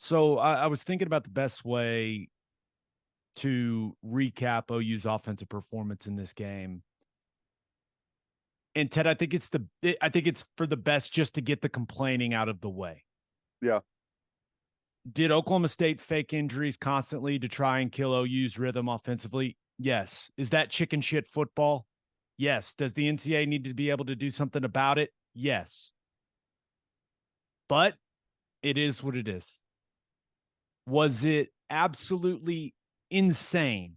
So I was thinking about the best way to recap OU's offensive performance in this game. And Ted, I think it's for the best just to get the complaining out of the way. Yeah. Did Oklahoma State fake injuries constantly to try and kill OU's rhythm offensively? Yes. Is that chicken shit football? Yes. Does the NCAA need to be able to do something about it? Yes. But it is what it is. Was it absolutely insane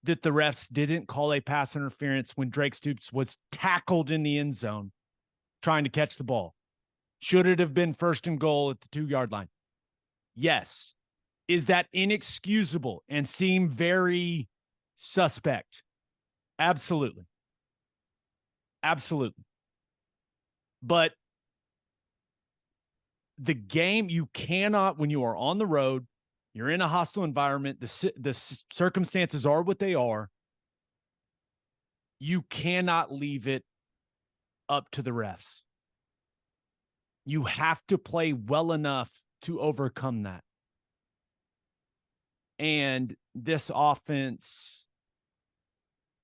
that the refs didn't call a pass interference when Drake Stoops was tackled in the end zone trying to catch the ball? Should it have been first and goal at the 2-yard line? Yes. Is that inexcusable and seem very suspect? Absolutely. Absolutely. But the game, you cannot, when you are on the road, you're in a hostile environment, the circumstances are what they are. You cannot leave it up to the refs. You have to play well enough to overcome that. And this offense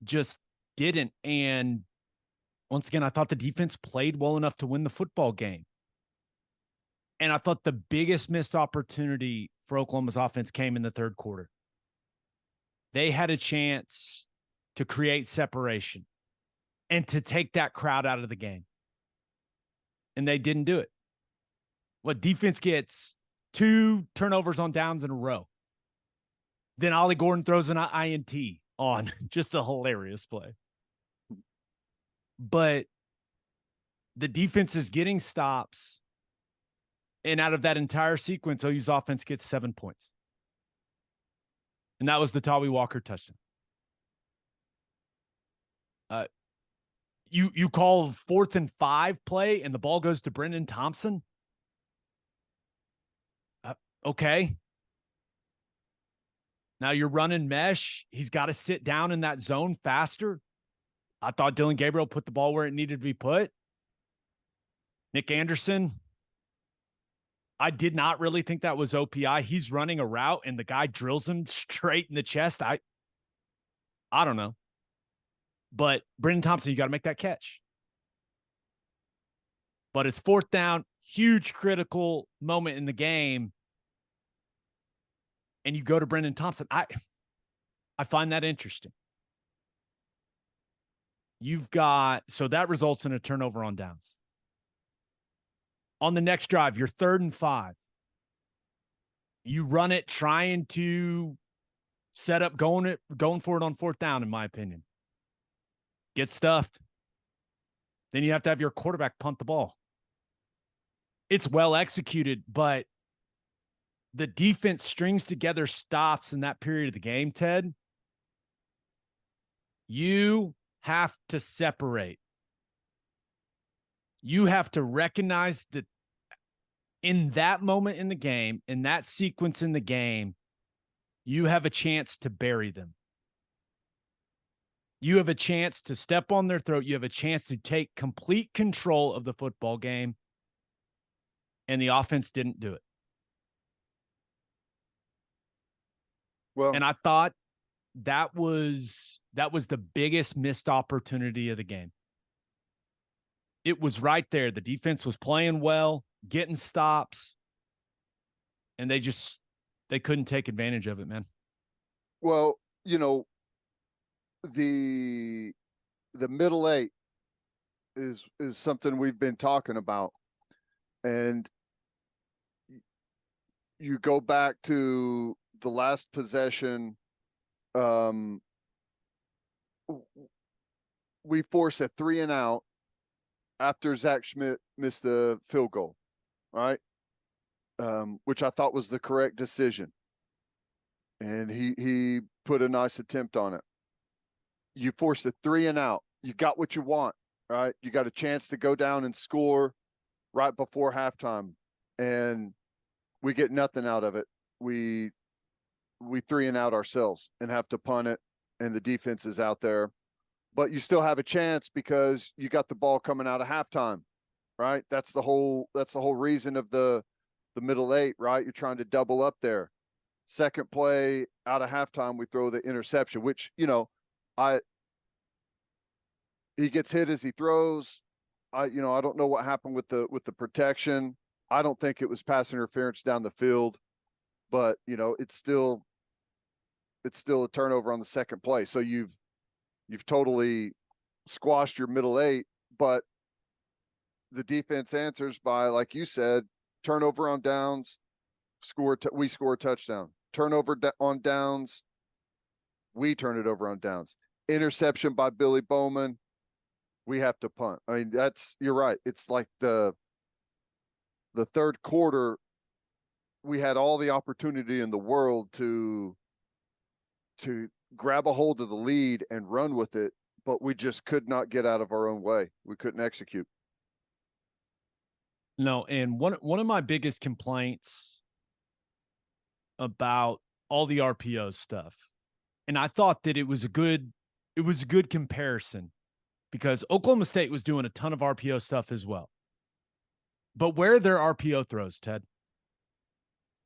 just didn't. And once again, I thought the defense played well enough to win the football game. And I thought the biggest missed opportunity for Oklahoma's offense came in the third quarter. They had a chance to create separation and to take that crowd out of the game. And they didn't do it. What defense gets 2 turnovers on downs in a row. Then Ollie Gordon throws an INT on. Just a hilarious play. But the defense is getting stops. And out of that entire sequence, OU's offense gets 7 points. And that was the Tawee Walker touchdown. You call 4th and 5 play and the ball goes to Brendan Thompson? Okay. Now you're running mesh. He's got to sit down in that zone faster. I thought Dillon Gabriel put the ball where it needed to be put. Nick Anderson, I did not really think that was OPI. He's running a route and the guy drills him straight in the chest. I don't know. But Brendan Thompson, you got to make that catch. But it's 4th down, huge critical moment in the game. And you go to Brendan Thompson. I find that interesting. So that results in a turnover on downs. On the next drive, you're 3rd and 5. You run it trying to set up going for it on 4th down, in my opinion. Get stuffed. Then you have to have your quarterback punt the ball. It's well executed, but the defense strings together stops in that period of the game, Ted. You have to separate. You have to recognize that in that moment in the game, in that sequence in the game, you have a chance to bury them. You have a chance to step on their throat. You have a chance to take complete control of the football game. And the offense didn't do it. Well, and I thought that was the biggest missed opportunity of the game. It was right there. The defense was playing well, getting stops, and they couldn't take advantage of it, man. well, the middle 8 is something we've been talking about. And you go back to the last possession, we force a 3 and out after Zach Schmidt missed the field goal, right? Which I thought was the correct decision. And he put a nice attempt on it. You forced a 3 and out. You got what you want, right? You got a chance to go down and score right before halftime. And we get nothing out of it. We 3 and out ourselves and have to punt it, and the defense is out there. But you still have a chance because you got the ball coming out of halftime, right? That's the whole reason of the the middle 8, right? You're trying to double up there. Second play out of halftime, we throw the interception, which, he gets hit as he throws. I don't know what happened with the protection. I don't think it was pass interference down the field, but it's still a turnover on the second play. So you've totally squashed your middle 8, but the defense answers by, like you said, turnover on downs, we score a touchdown. Turnover on downs, we turn it over on downs. Interception by Billy Bowman, we have to punt. I mean, you're right. It's like the third quarter, we had all the opportunity in the world to grab a hold of the lead and run with it, but we just could not get out of our own way. We couldn't execute. No, and one of my biggest complaints about all the RPO stuff, and I thought that it was a good comparison because Oklahoma State was doing a ton of RPO stuff as well. But where are their RPO throws, Ted?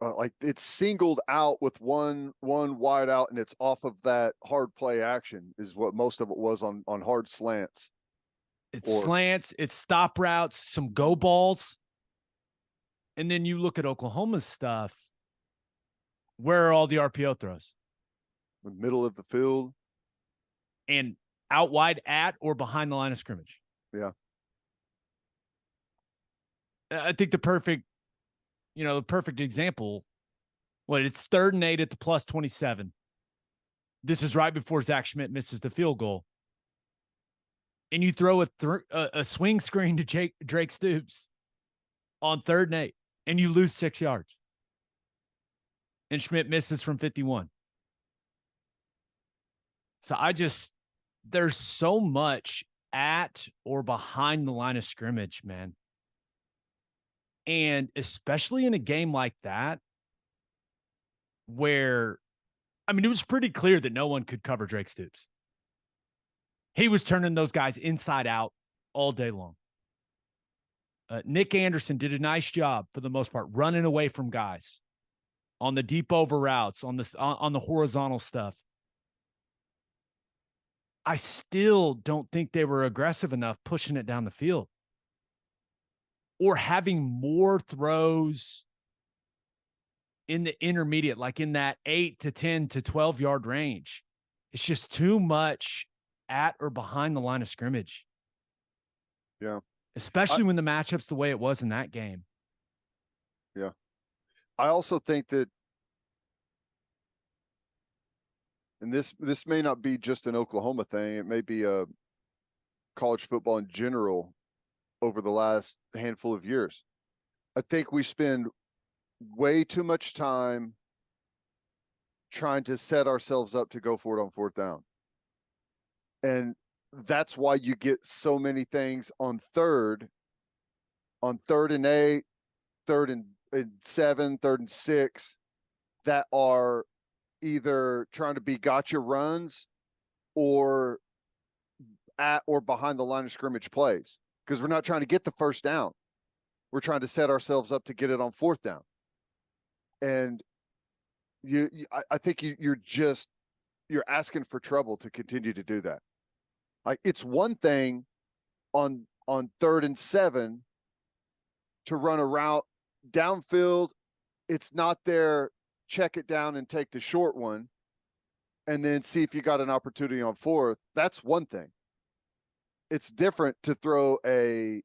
Like it's singled out with one wide out, and it's off of that hard play action is what most of it was on hard slants. It's slants, it's stop routes, some go balls. And then you look at Oklahoma's stuff. Where are all the RPO throws? The middle of the field. And out wide at or behind the line of scrimmage. Yeah. I think the perfect example, it's 3rd and 8 at the plus 27. This is right before Zach Schmidt misses the field goal. And you throw a swing screen to Drake Stoops on 3rd and 8, and you lose 6 yards. And Schmidt misses from 51. So there's so much at or behind the line of scrimmage, man. And especially in a game like that, where, it was pretty clear that no one could cover Drake Stoops. He was turning those guys inside out all day long. Nick Anderson did a nice job, for the most part, running away from guys on the deep over routes, on the horizontal stuff. I still don't think they were aggressive enough pushing it down the field or having more throws in the intermediate, like in that 8 to 10 to 12 yard range. It's just too much at or behind the line of scrimmage. Yeah. Especially when the matchup's the way it was in that game. Yeah. I also think that, and this may not be just an Oklahoma thing, it may be a college football in general over the last handful of years. I think we spend way too much time trying to set ourselves up to go for it on 4th down. And that's why you get so many things on 3rd and 8, 3rd and 7, 3rd and 6 that are either trying to be gotcha runs or at or behind the line of scrimmage plays, because we're not trying to get the 1st down. We're trying to set ourselves up to get it on 4th down. And I think you're asking for trouble to continue to do that. Like, it's one thing on 3rd and 7 to run a route downfield. It's not there. Check it down and take the short one and then see if you got an opportunity on 4th. That's one thing. It's different to throw a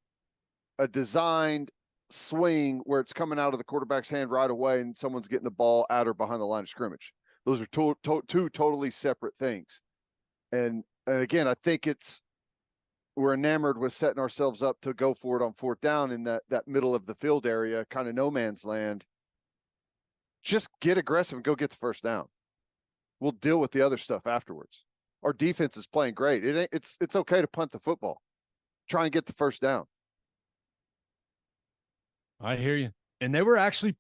designed swing where it's coming out of the quarterback's hand right away and someone's getting the ball at or behind the line of scrimmage. Those are two totally separate things. And again, I think we're enamored with setting ourselves up to go for it on 4th down in that middle of the field area, kind of no man's land. Just get aggressive and go get the 1st down. We'll deal with the other stuff afterwards. Our defense is playing great. It's okay to punt the football. Try and get the 1st down. I hear you. And they were actually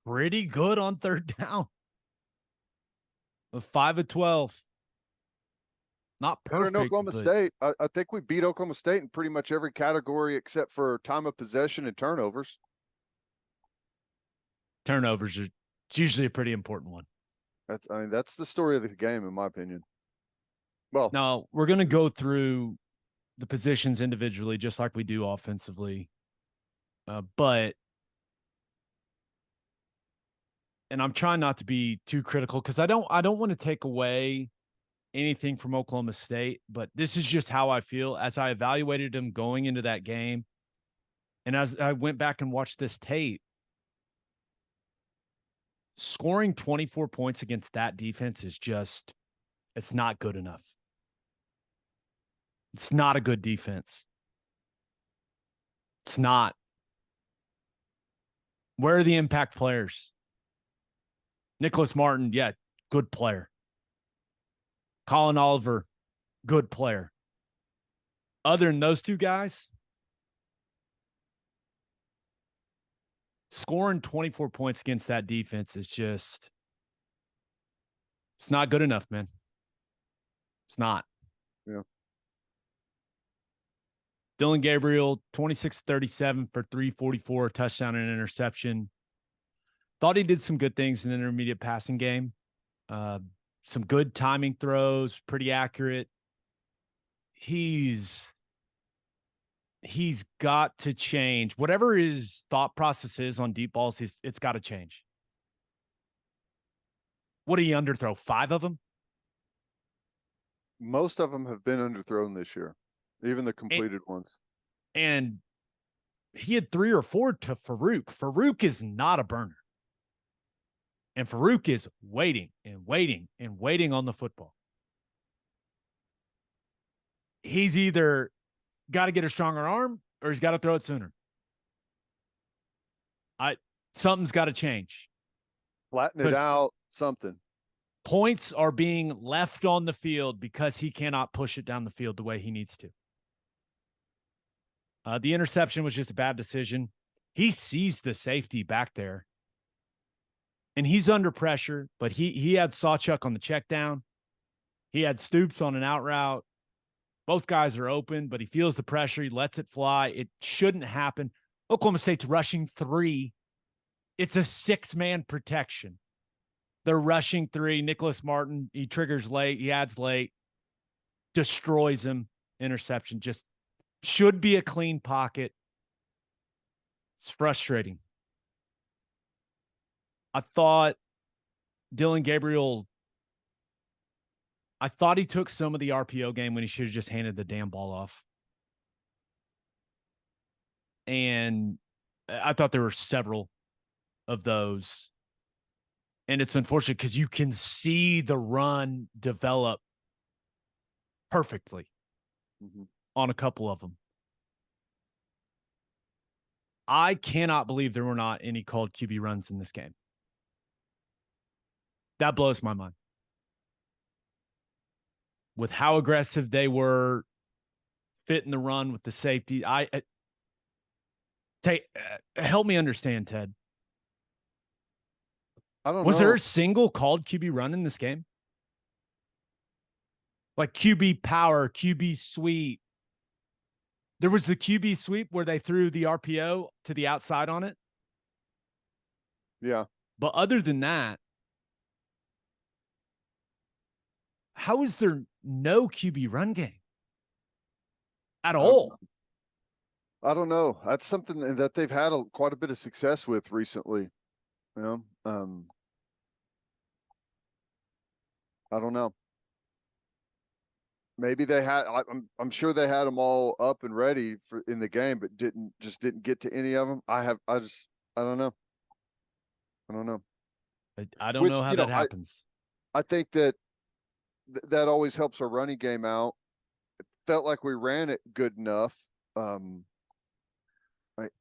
pretty good on 3rd down. With 5 of 12. Not perfect. Better than Oklahoma State. I think we beat Oklahoma State in pretty much every category except for time of possession and turnovers. Turnovers are it's usually a pretty important one. That's the story of the game, in my opinion. Well, now we're going to go through the positions individually, just like we do offensively. But I'm trying not to be too critical because I don't want to take away anything from Oklahoma State, but this is just how I feel as I evaluated them going into that game. And as I went back and watched this tape, scoring 24 points against that defense is just, it's not good enough. It's not a good defense. It's not. Where are the impact players? Nicholas Martin, yeah, good player. Colin Oliver, good player. Other than those two guys, scoring 24 points against that defense is just, it's not good enough, man. It's not. Yeah. Dillon Gabriel, 26-37 for 344, touchdown and interception. Thought he did some good things in the intermediate passing game. Some good timing throws, pretty accurate. He's got to change. Whatever his thought process is on deep balls, it's got to change. What did he underthrow? 5 of them? Most of them have been underthrown this year, even the completed ones. And he had 3 or 4 to Farouk. Farouk is not a burner. And Farouk is waiting and waiting and waiting on the football. He's either got to get a stronger arm or he's got to throw it sooner. Something's got to change. Flatten it out, something. Points are being left on the field because he cannot push it down the field the way he needs to. The interception was just a bad decision. He sees the safety back there. And he's under pressure, but he had Sawchuk on the check down. He had Stoops on an out route. Both guys are open, but he feels the pressure. He lets it fly. It shouldn't happen. Oklahoma State's rushing 3. It's a 6-man protection. They're rushing 3. Nicholas Martin, he triggers late. He adds late. Destroys him. Interception. Just should be a clean pocket. It's frustrating. I thought Dillon Gabriel, I thought he took some of the RPO game when he should have just handed the damn ball off. And I thought there were several of those. And it's unfortunate because you can see the run develop perfectly on a couple of them. I cannot believe there were not any called QB runs in this game. That blows my mind. With how aggressive they were, fitting the run with the safety. Help me understand, Ted. I don't know. Was there a single called QB run in this game? Like QB power, QB sweep. There was the QB sweep where they threw the RPO to the outside on it. Yeah. But other than that, how is there no QB run game at all? I don't know. That's something that they've had quite a bit of success with recently. You know, I don't know. Maybe they had. I'm sure they had them all up and ready for in the game, but didn't get to any of them. I don't know. I don't know. I don't know how that happens. I think that that always helps our running game out. It felt like we ran it good enough. I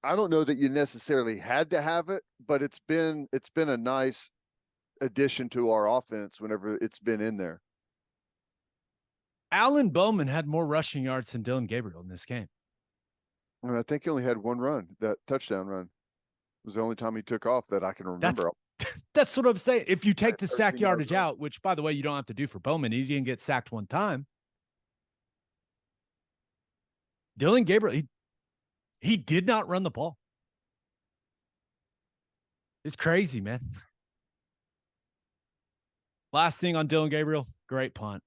don't know that you necessarily had to have it, but it's been a nice addition to our offense whenever it's been in there. Alan Bowman had more rushing yards than Dillon Gabriel in this game. And I think he only had one run. That touchdown run was the only time he took off that I can remember. That's what I'm saying. If you take the sack yardage out, which, by the way, you don't have to do for Bowman, he didn't get sacked one time. Dillon Gabriel, he did not run the ball. It's crazy, man. Last thing on Dillon Gabriel, great punt.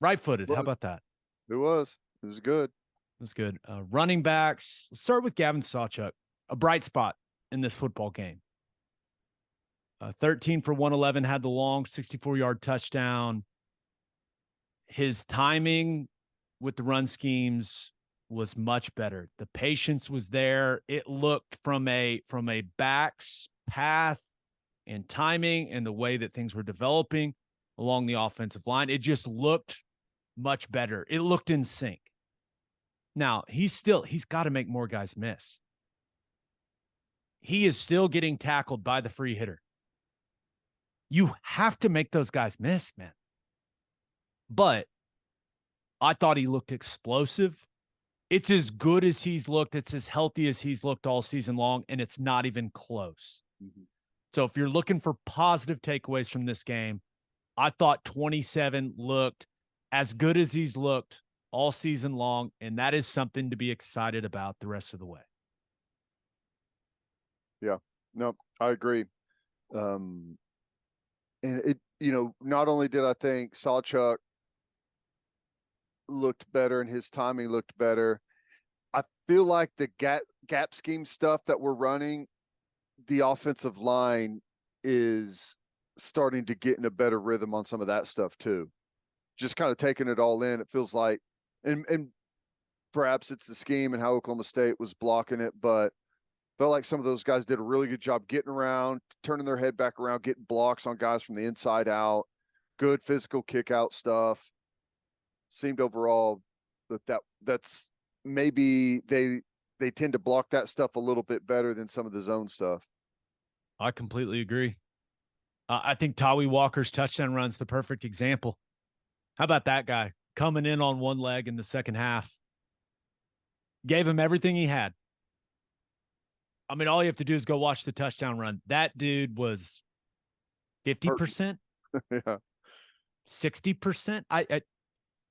Right-footed. How about that? It was. It was good. It was good. Running backs. Let's start with Gavin Sawchuk, a bright spot in this football game. 13 for 111, had the long 64-yard touchdown. His timing with the run schemes was much better. The patience was there. It looked from a back's path and timing and the way that things were developing along the offensive line. It just looked much better. It looked in sync. Now, he's got to make more guys miss. He is still getting tackled by the free hitter. You have to make those guys miss, man. But I thought he looked explosive. It's as good as he's looked. It's as healthy as he's looked all season long, and it's not even close. Mm-hmm. So if you're looking for positive takeaways from this game, I thought 27 looked as good as he's looked all season long, and that is something to be excited about the rest of the way. Yeah, no, I agree. And it, not only did I think Sawchuk looked better and his timing looked better, I feel like the gap scheme stuff that we're running, the offensive line is starting to get in a better rhythm on some of that stuff too. Just kind of taking it all in. It feels like, and perhaps it's the scheme and how Oklahoma State was blocking it, but felt like some of those guys did a really good job getting around, turning their head back around, getting blocks on guys from the inside out, good physical kick out stuff. Seemed overall that's maybe they tend to block that stuff a little bit better than some of the zone stuff. I completely agree. I think Tawi Walker's touchdown run's the perfect example. How about that guy coming in on one leg in the second half? Gave him everything he had. I mean, all you have to do is go watch the touchdown run. That dude was 50%, yeah, 60%.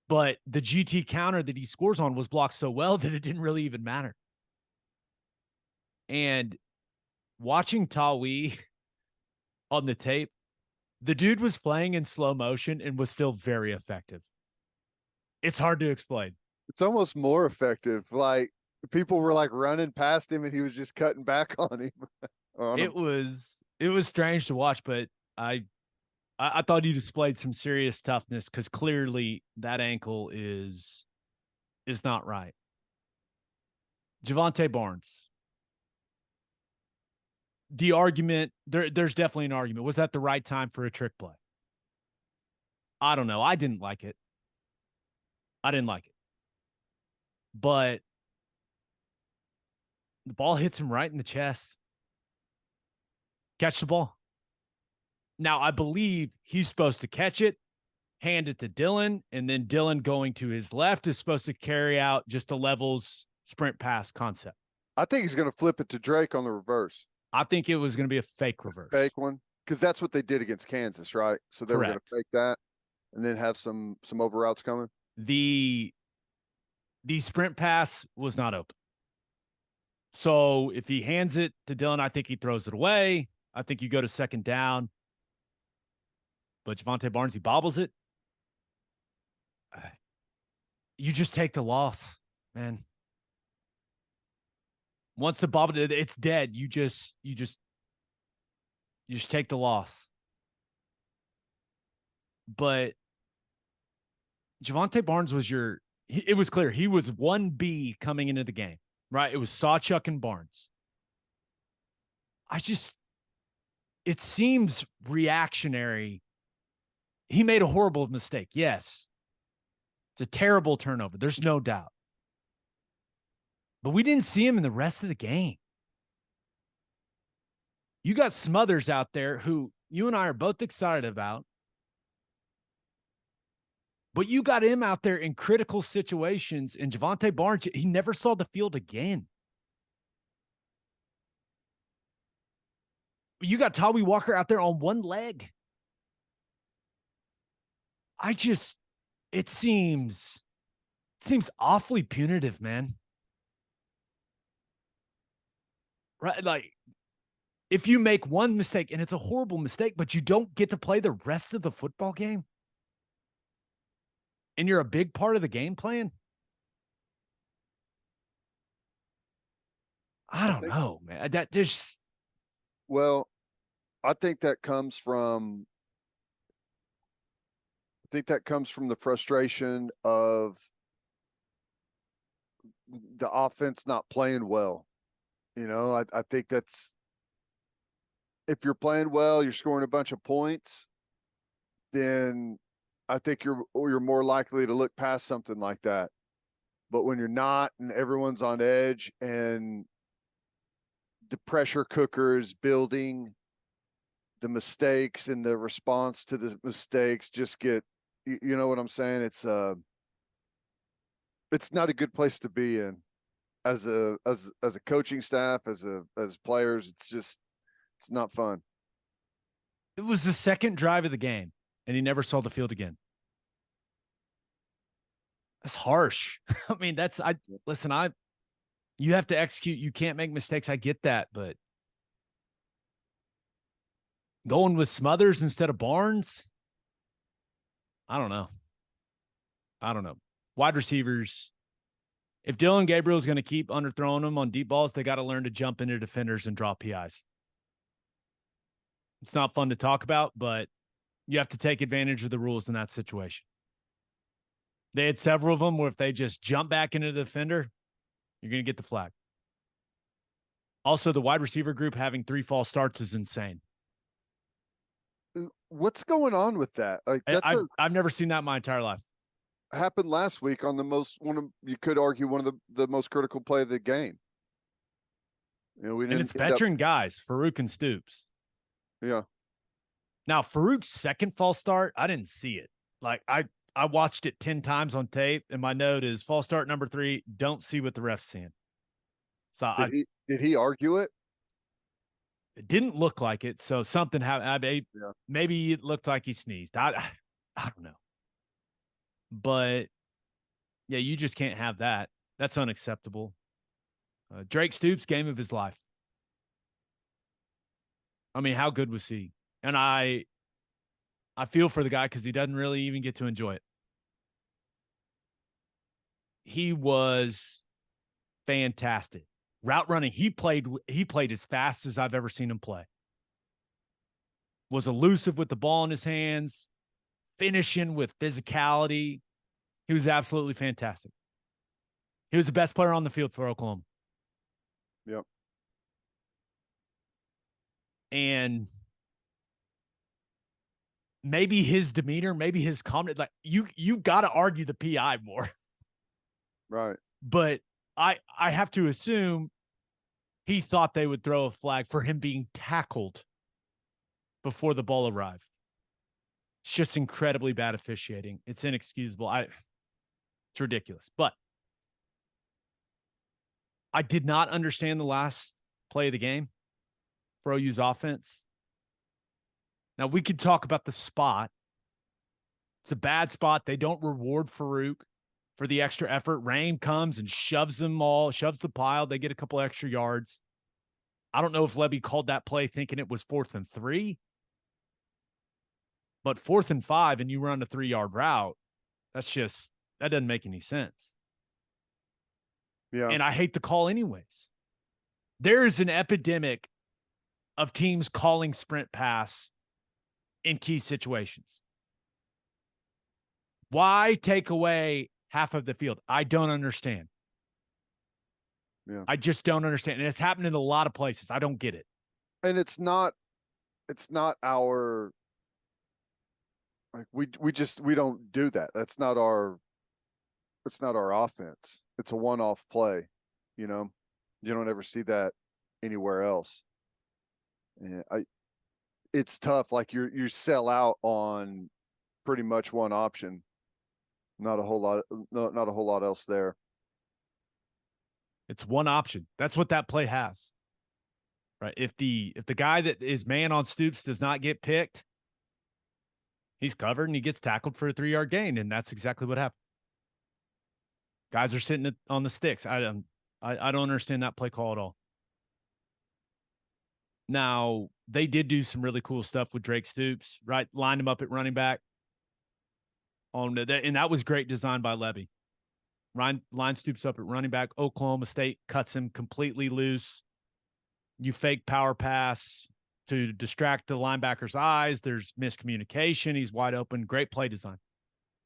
But the GT counter that he scores on was blocked so well that it didn't really even matter. And watching Tawi on the tape, the dude was playing in slow motion and was still very effective. It's hard to explain. It's almost more effective. Like, people were like running past him and he was just cutting back on him. It was strange to watch, but I thought he displayed some serious toughness because clearly that ankle is not right. Javonte Barnes. The argument, there's definitely an argument. Was that the right time for a trick play? I don't know. I didn't like it. But the ball hits him right in the chest. Catch the ball. Now, I believe he's supposed to catch it, hand it to Dillon, and then Dillon going to his left is supposed to carry out just a levels sprint pass concept. I think he's going to flip it to Drake on the reverse. I think it was going to be a fake reverse. Fake one? Because that's what they did against Kansas, right? So they were going to fake that and then have some over routes coming. The sprint pass was not open. So if he hands it to Dillon, I think he throws it away. I think you go to second down. But Javonte Barnes, he bobbles it. You just take the loss, man. Once the bobble, it's dead. You just take the loss. But Javonte Barnes was it was clear he was 1B coming into the game, right? It was Sawchuk and Barnes. It seems reactionary. He made a horrible mistake. Yes. It's a terrible turnover. There's no doubt. But we didn't see him in the rest of the game. You got Smothers out there who you and I are both excited about. But you got him out there in critical situations, and Javonte Barnes, he never saw the field again. You got Tawi Walker out there on one leg. It seems awfully punitive, man. Right? Like, if you make one mistake, and it's a horrible mistake, but you don't get to play the rest of the football game, and you're a big part of the game plan, I don't know, man. That just Well, I think that comes from the frustration of the offense not playing well. I think that's, if you're playing well, you're scoring a bunch of points, then I think you're more likely to look past something like that. But when you're not, and everyone's on edge, and the pressure cooker is building, the mistakes and the response to the mistakes just get, you know what I'm saying? It's not a good place to be in as a coaching staff, as players. It's not fun. it was the second drive of the game, and he never saw the field again. That's harsh. I mean, you have to execute. You can't make mistakes. I get that, but going with Smothers instead of Barnes, I don't know. Wide receivers, if Dillon Gabriel is going to keep underthrowing them on deep balls, they got to learn to jump into defenders and drop PIs. It's not fun to talk about, but you have to take advantage of the rules in that situation. They had several of them where if they just jump back into the defender, you're going to get the flag. Also, the wide receiver group having 3 false starts is insane. What's going on with that? Like, I've never seen that in my entire life. Happened last week on you could argue one of the most critical play of the game. It's veteran guys, Farouk and Stoops. Yeah. Now, Farouk's second false start, I didn't see it. Like, I watched it 10 times on tape, and my note is false start number 3, don't see what the ref's seeing. So did he argue it? It didn't look like it, so something happened. Maybe it looked like he sneezed. I don't know. But, yeah, you just can't have that. That's unacceptable. Drake Stoops, game of his life. I mean, how good was he? And I feel for the guy because he doesn't really even get to enjoy it. He was fantastic. Route running, he played as fast as I've ever seen him play. Was elusive with the ball in his hands, finishing with physicality. He was absolutely fantastic. He was the best player on the field for Oklahoma. Yep. And maybe his demeanor, maybe his comment, like you got to argue the PI more. Right. But I have to assume he thought they would throw a flag for him being tackled before the ball arrived. It's just incredibly bad officiating. It's inexcusable. It's ridiculous. But I did not understand the last play of the game for OU's offense. Now, we could talk about the spot. It's a bad spot. They don't reward Farouk for the extra effort. Rain comes and shoves the pile. They get a couple extra yards. I don't know if Lebby called that play thinking it was 4th and 3. But 4th and 5 and you run a 3-yard route, that doesn't make any sense. Yeah. And I hate the call anyways. There is an epidemic of teams calling sprint pass in key situations. Why take away half of the field? I don't understand. Yeah. I just don't understand. And it's happened in a lot of places. I don't get it. And it's not our, like, we don't do that. It's not our offense. It's a one-off play. You don't ever see that anywhere else. And it's tough. Like, you sell out on pretty much one option. Not a whole lot else there. It's one option. That's what that play has. Right? If the guy that is man on Stoops does not get picked, he's covered and he gets tackled for a 3-yard gain, and that's exactly what happened. Guys are sitting on the sticks. I don't understand that play call at all. Now, they did do some really cool stuff with Drake Stoops, right? Lined him up at running back. And that was great design by Levy. Line Stoops up at running back. Oklahoma State cuts him completely loose. You fake power pass to distract the linebacker's eyes. There's miscommunication. He's wide open. Great play design.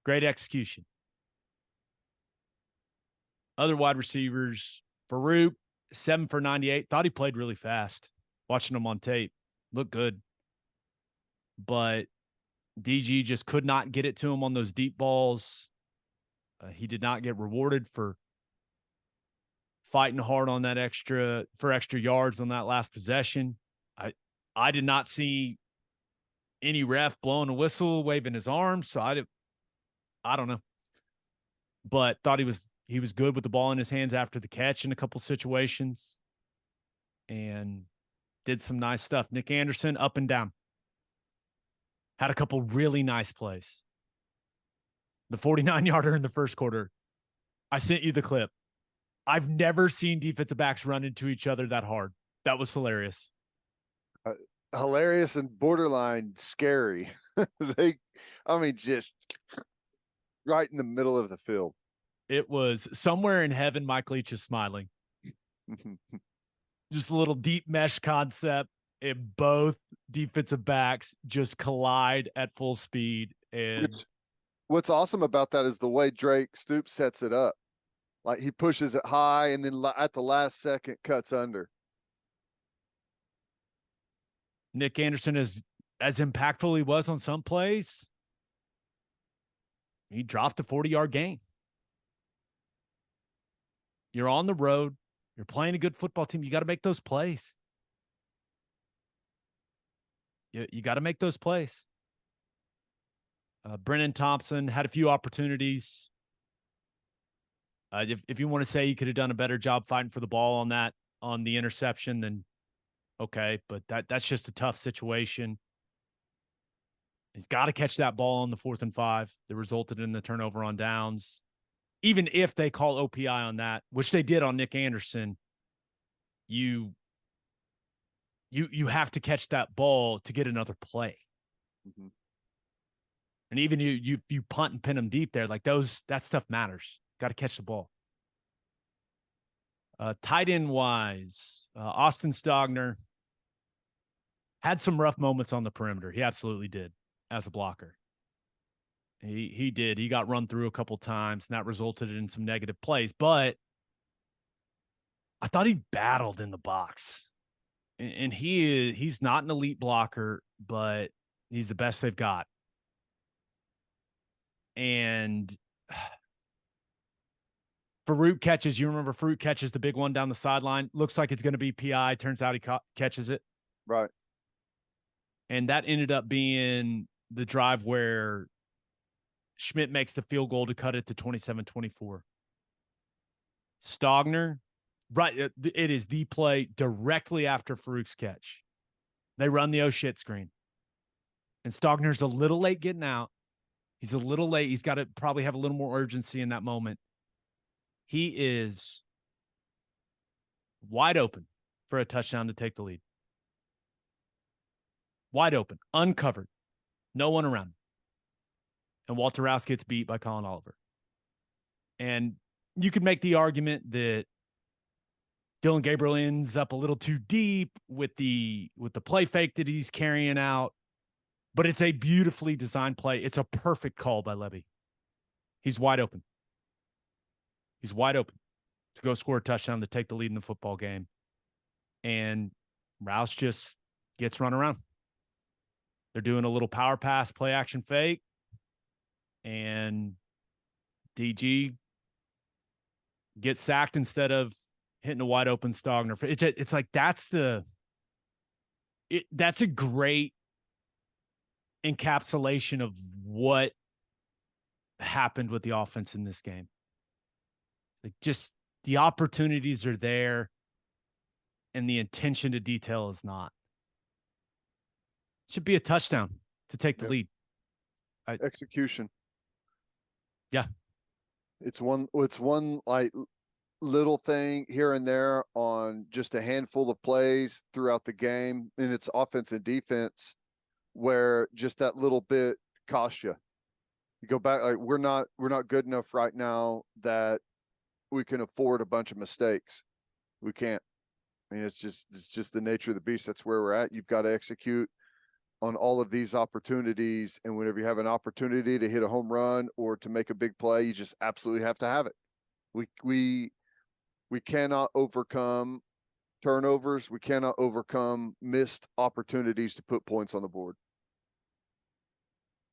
Great execution. Other wide receivers, Farouk, 7 for 98. Thought he played really fast. Watching him on tape. Looked good. But DG just could not get it to him on those deep balls. He did not get rewarded for fighting hard on that extra yards on that last possession. I did not see any ref blowing a whistle, waving his arms. So I don't know. But thought he was good with the ball in his hands after the catch in a couple situations. And did some nice stuff. Nick Anderson, up and down. Had a couple really nice plays. The 49-yarder in the first quarter. I sent you the clip. I've never seen defensive backs run into each other that hard. That was hilarious. Hilarious and borderline scary. Just right in the middle of the field. It was somewhere in heaven. Mike Leach is smiling. Just a little deep mesh concept, and both defensive backs just collide at full speed. And what's awesome about that is the way Drake Stoops sets it up. Like he pushes it high and then at the last second cuts under. Nick Anderson is as impactful he was on some plays. He dropped a 40-yard gain. You're on the road. You're playing a good football team. You got to make those plays. You got to make those plays. Brennan Thompson had a few opportunities. If you want to say he could have done a better job fighting for the ball on the interception, then okay, but that's just a tough situation. He's got to catch that ball on the 4th and 5 that resulted in the turnover on downs. Even if they call OPI on that, which they did on Nick Anderson, you have to catch that ball to get another play. Mm-hmm. And even you punt and pin them deep there, like that stuff matters. Got to catch the ball. Tight end wise, Austin Stogner had some rough moments on the perimeter. He absolutely did as a blocker. He did. He got run through a couple times, and that resulted in some negative plays. But I thought he battled in the box. And he's not an elite blocker, but he's the best they've got. And Farouk catches, you remember Farouk catches the big one down the sideline. Looks like it's going to be PI. Turns out he catches it. Right. And that ended up being the drive where Schmidt makes the field goal to cut it to 27-24. Stogner, right, it is the play directly after Farouk's catch. They run the oh shit screen. And Stogner's a little late getting out. He's a little late. He's got to probably have a little more urgency in that moment. He is wide open for a touchdown to take the lead. Wide open, uncovered, no one around. And Walter Rouse gets beat by Colin Oliver. And you could make the argument that Dillon Gabriel ends up a little too deep with the play fake that he's carrying out. But it's a beautifully designed play. It's a perfect call by Levy. He's wide open. He's wide open to go score a touchdown to take the lead in the football game. And Rouse just gets run around. They're doing a little power pass, play action fake. And DG gets sacked instead of hitting a wide open Stogner. It's like that's a great encapsulation of what happened with the offense in this game. Like just the opportunities are there and the attention to detail is not. Should be a touchdown to take the lead. Execution. Yeah. It's one like little thing here and there on just a handful of plays throughout the game, and it's offense and defense, where just that little bit costs you. You go back, like we're not good enough right now that we can afford a bunch of mistakes. We can't. I mean, it's just the nature of the beast. That's where we're at. You've got to execute on all of these opportunities, and whenever you have an opportunity to hit a home run or to make a big play, you just absolutely have to have it. We cannot overcome turnovers. We cannot overcome missed opportunities to put points on the board.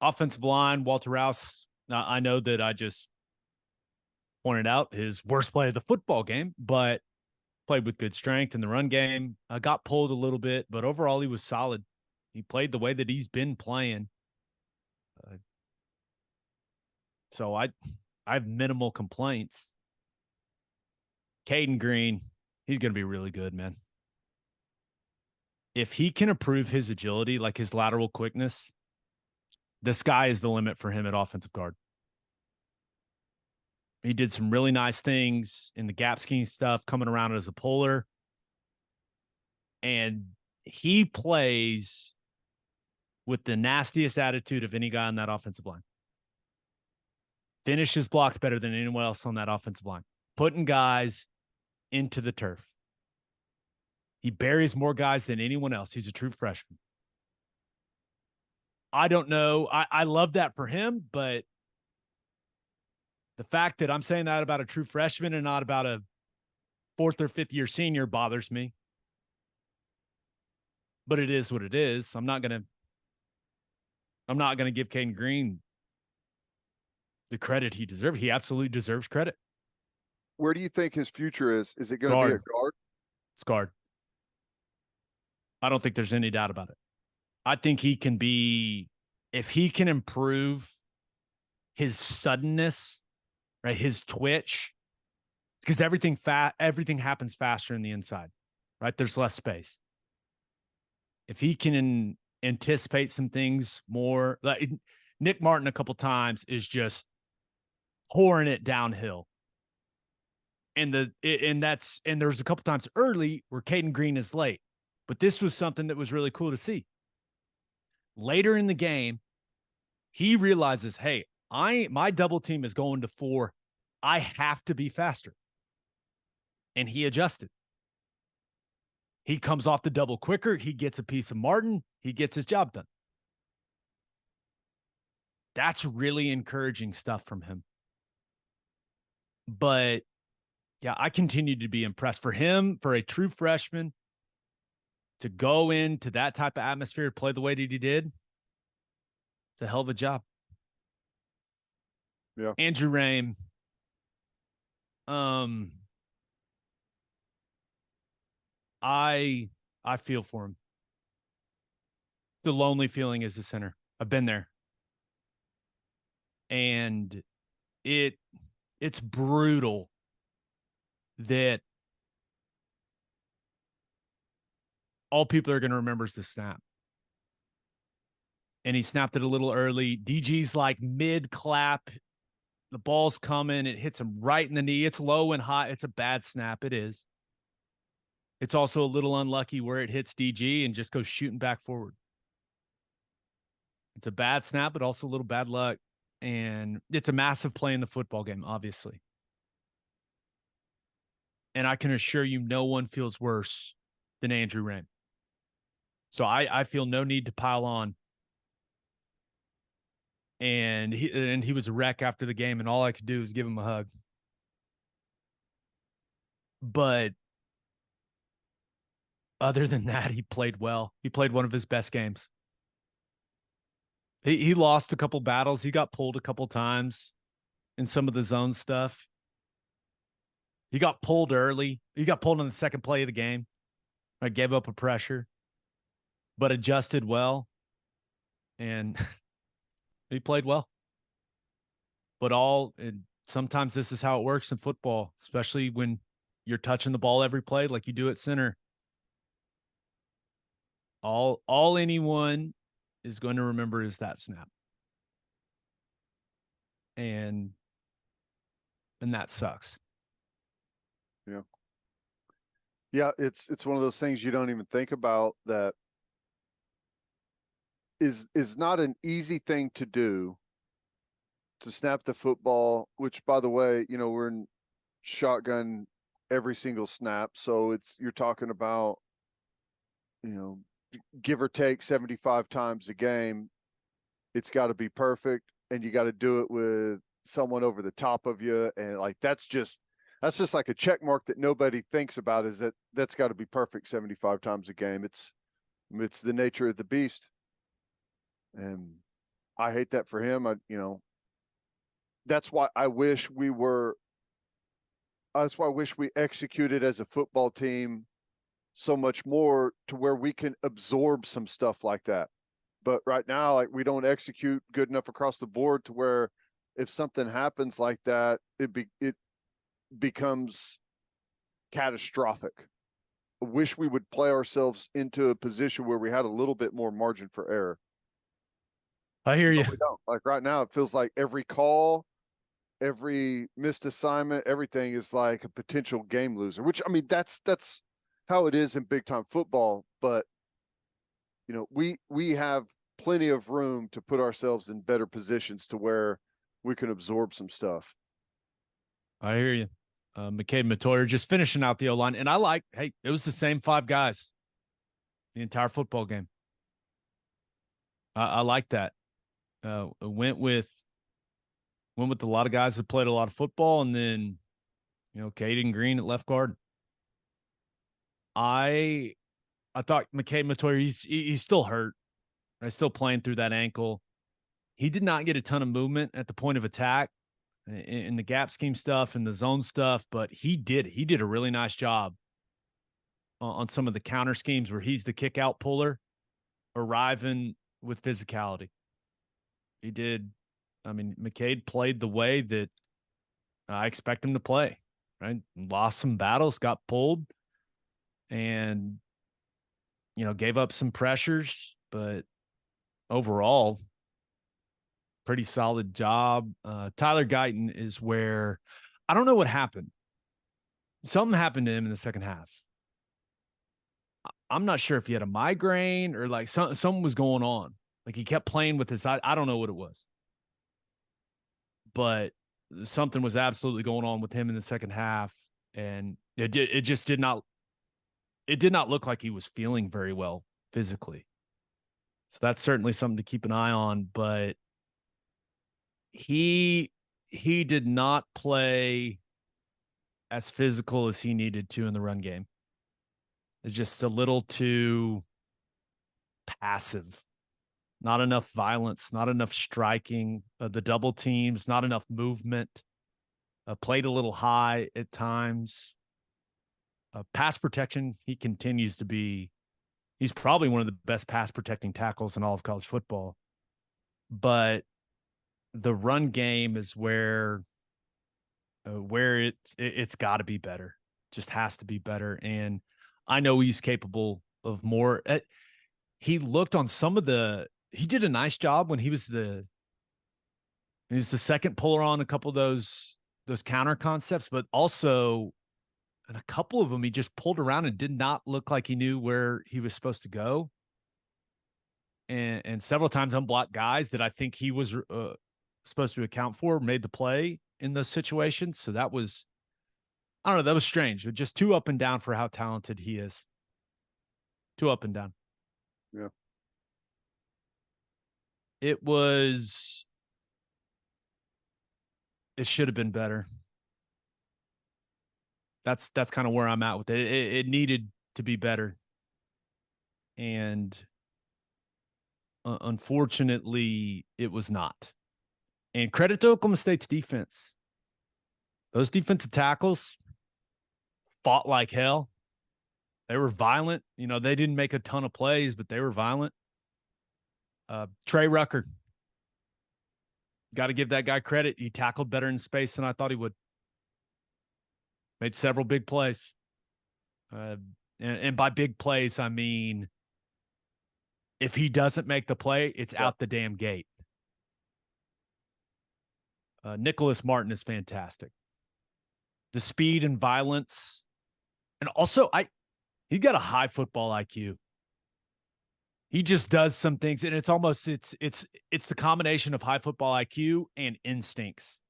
Offensive line, Walter Rouse. Now, I know that I just pointed out his worst play of the football game, but played with good strength in the run game. Got pulled a little bit, but overall he was solid. He played the way that he's been playing. So I have minimal complaints. Caden Green, he's going to be really good, man. If he can improve his agility, like his lateral quickness, the sky is the limit for him at offensive guard. He did some really nice things in the gap scheme stuff, coming around as a puller. And he plays with the nastiest attitude of any guy on that offensive line. Finishes blocks better than anyone else on that offensive line. Putting guys into the turf. He buries more guys than anyone else. He's a true freshman. I don't know. I love that for him, but the fact that I'm saying that about a true freshman and not about a fourth or fifth year senior bothers me. But it is what it is. I'm not gonna give Caden Green the credit he deserves. He absolutely deserves credit. Where do you think his future is? Is it going to be a guard? It's guard. I don't think there's any doubt about it. I think he can be, if he can improve his suddenness, right, his twitch, because everything happens faster in the inside, right? There's less space. If he can anticipate some things more, like Nick Martin a couple times is just pouring it downhill. And there's a couple times early where Caden Green is late. But this was something that was really cool to see. Later in the game, he realizes, hey, my double team is going to 4. I have to be faster. And he adjusted. He comes off the double quicker. He gets a piece of Martin. He gets his job done. That's really encouraging stuff from him. But yeah, I continue to be impressed for him, for a true freshman to go into that type of atmosphere, play the way that he did. It's a hell of a job. Yeah. Andrew Rame. I feel for him. It's a lonely feeling as a center. I've been there. And it's brutal that all people are going to remember is the snap. And he snapped it a little early. DG's like mid clap. The ball's coming. It hits him right in the knee. It's low and high. It's a bad snap. It is. It's also a little unlucky where it hits DG and just goes shooting back forward. It's a bad snap, but also a little bad luck. And it's a massive play in the football game, obviously. And I can assure you no one feels worse than Andrew Rame. So I feel no need to pile on. And he was a wreck after the game, and all I could do was give him a hug. But other than that, he played well. He played one of his best games. He lost a couple battles. He got pulled a couple times in some of the zone stuff. He got pulled early. He got pulled on the second play of the game. I gave up a pressure, but adjusted well. And he played well. But sometimes this is how it works in football, especially when you're touching the ball every play like you do at center. All anyone is going to remember is that snap. And that sucks. Yeah. Yeah, it's one of those things you don't even think about, that is not an easy thing to do, to snap the football, which, by the way, we're in shotgun every single snap. So you're talking about, give or take 75 times a game. It's got to be perfect, and you got to do it with someone over the top of you. And like, that's just like a check mark that nobody thinks about, is that's got to be perfect 75 times a game. It's the nature of the beast. And I hate that for him. That's why I wish we were, that's why I wish we executed as a football team so much more, to where we can absorb some stuff like that. But right now, like, we don't execute good enough across the board to where if something happens like that, it becomes catastrophic. I wish we would play ourselves into a position where we had a little bit more margin for error. I hear you. But we don't. Like right now, it feels like every call, every missed assignment, everything is like a potential game loser, which, I mean, that's how it is in big time football. But we have plenty of room to put ourselves in better positions to where we can absorb some stuff. I hear you. McCabe Matoyer just finishing out the O-line. And hey, it was the same 5 guys the entire football game. I like that. Went with a lot of guys that played a lot of football, and then, Caden Green at left guard. I thought McCabe Matoyer, he's still hurt. He's still playing through that ankle. He did not get a ton of movement at the point of attack in the gap scheme stuff and the zone stuff, but he did a really nice job on some of the counter schemes where he's the kick out puller, arriving with physicality. He did. I mean, McCade played the way that I expect him to play, right? Lost some battles, got pulled, and, gave up some pressures, but overall, pretty solid job. Tyler Guyton is where, I don't know what happened. Something happened to him in the second half. I'm not sure if he had a migraine or like something was going on. Like, he kept playing with his, I don't know what it was, but something was absolutely going on with him in the second half. And it did not look like he was feeling very well physically. So that's certainly something to keep an eye on, but he did not play as physical as he needed to in the run game. It's just a little too passive. Not enough violence, not enough striking. The double teams, not enough movement. Played a little high at times. Pass protection, he continues to be, he's probably one of the best pass protecting tackles in all of college football. But the run game is where it's got to be better. Just has to be better. And I know he's capable of more. He looked on some of he did a nice job when he was the second puller on a couple of those counter concepts, but also in a couple of them, he just pulled around and did not look like he knew where he was supposed to go. And several times unblocked guys that I think he was supposed to account for made the play in those situations. So that was, I don't know, that was strange. Just too up and down for how talented he is. Too up and down. Yeah. It should have been better. That's kind of where I'm at with it. It needed to be better. And unfortunately, it was not. And credit to Oklahoma State's defense. Those defensive tackles fought like hell. They were violent. They didn't make a ton of plays, but they were violent. Trey Rucker. Got to give that guy credit. He tackled better in space than I thought he would. Made several big plays. And by big plays, I mean, if he doesn't make the play, it's out the damn gate. Nicholas Martin is fantastic. the speed and violence. And also, he got a high football IQ. He just does some things, and it's the combination of high football IQ and instincts,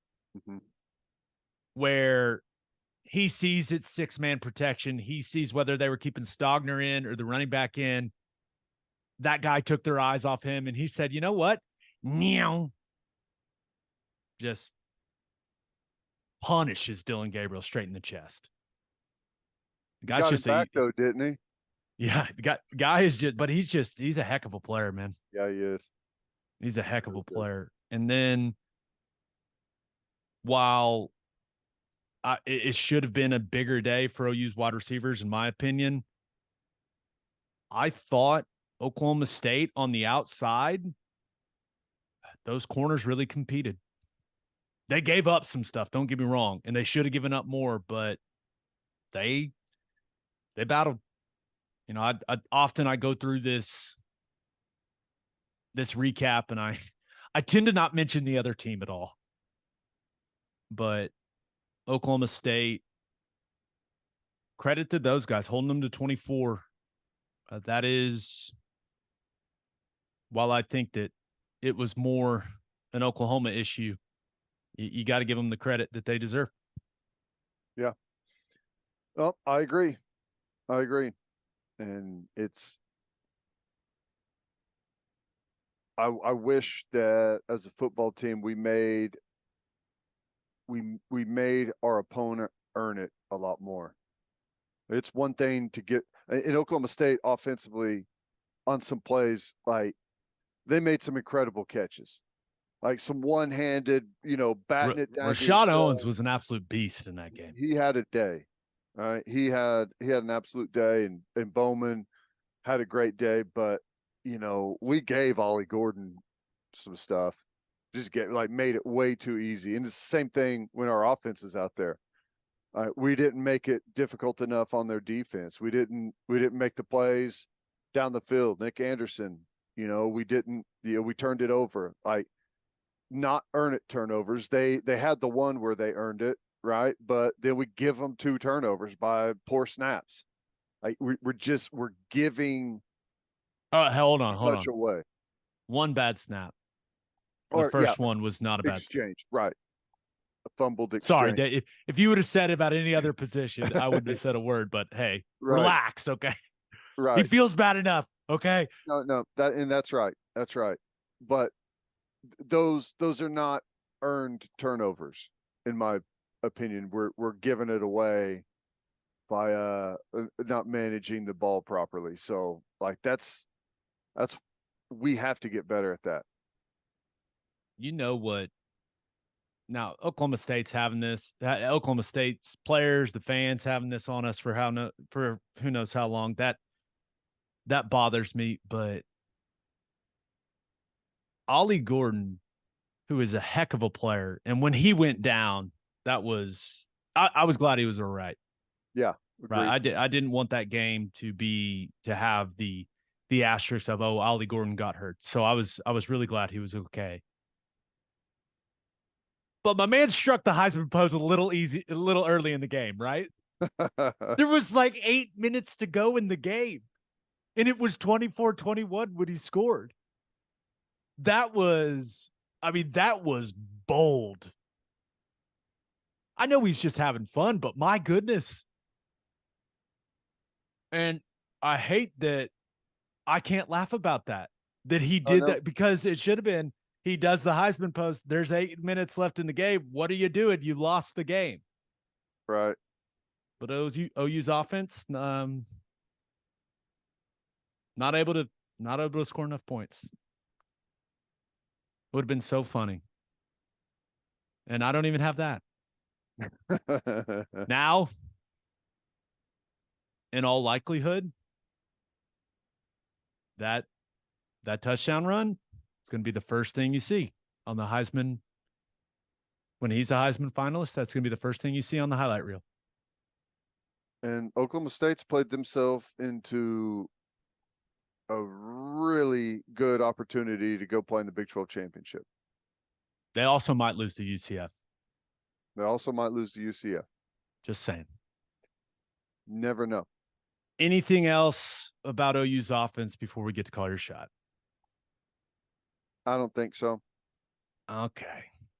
where he sees it's 6-man protection. He sees whether they were keeping Stogner in or the running back in. That guy took their eyes off him, and he said, "You know what? Meow." Just punishes Dillon Gabriel straight in the chest. The guy's got him back though, didn't he? Yeah, the guy is just, but he's a heck of a player, man. Yeah, he is. He's a heck of a player. And then while it should have been a bigger day for OU's wide receivers, in my opinion, I thought Oklahoma State on the outside, those corners really competed. They gave up some stuff, don't get me wrong, and they should have given up more, but they battled. You know, I often go through this recap, and I tend to not mention the other team at all. But Oklahoma State, credit to those guys, holding them to 24. That is, while I think that it was more an Oklahoma issue, you got to give them the credit that they deserve. Yeah. Well, I agree. And I wish that as a football team we made our opponent earn it a lot more. It's one thing to get in Oklahoma State offensively on some plays, like they made some incredible catches, like some one-handed, batting it down. Rashad Owens was an absolute beast in that game. He had a day. All right. He had an absolute day, and Bowman had a great day, but we gave Ollie Gordon some stuff. Just made it way too easy. And it's the same thing when our offense is out there. We didn't make it difficult enough on their defense. We didn't make the plays down the field. Nick Anderson, we didn't, we turned it over. Not earn it turnovers. They had the one where they earned it, right? But then we give them 2 turnovers by poor snaps. We're giving. Oh, hold on. Away. One bad snap. The first one was not a bad exchange, right? A fumbled exchange. Sorry, if you would have said it about any other position, I wouldn't have said a word. But hey, relax, okay? Right. He feels bad enough, okay? No, that's right. That's right. But those are not earned turnovers, in my opinion. We're giving it away by not managing the ball properly. So that's we have to get better at that. You know what? Now Oklahoma State's having this. Oklahoma State's players, the fans having this on us for who knows how long. That bothers me. But Ollie Gordon, who is a heck of a player, and when he went down, I was glad he was all right. Yeah, agreed. Right. I didn't want that game to have the asterisk of Ollie Gordon got hurt. So I was really glad he was okay. But my man struck the Heisman pose a little early in the game, right? There was 8 minutes to go in the game, and it was 24-21 when he scored. That was bold. I know he's just having fun, but my goodness. And I hate that I can't laugh about that he did that, because it should have been, he does the Heisman post. There's 8 minutes left in the game. What are you doing? You lost the game. Right. But OU's offense, not able to score enough points. Would have been so funny. And I don't even have that. Now, in all likelihood, that touchdown run, it's going to be the first thing you see on the Heisman. When he's a Heisman finalist, that's going to be the first thing you see on the highlight reel. And Oklahoma State's played themselves into a really good opportunity to go play in the Big 12 championship. They also might lose to UCF. Just saying. Never know. Anything else about OU's offense before we get to call your shot? I don't think so. Okay.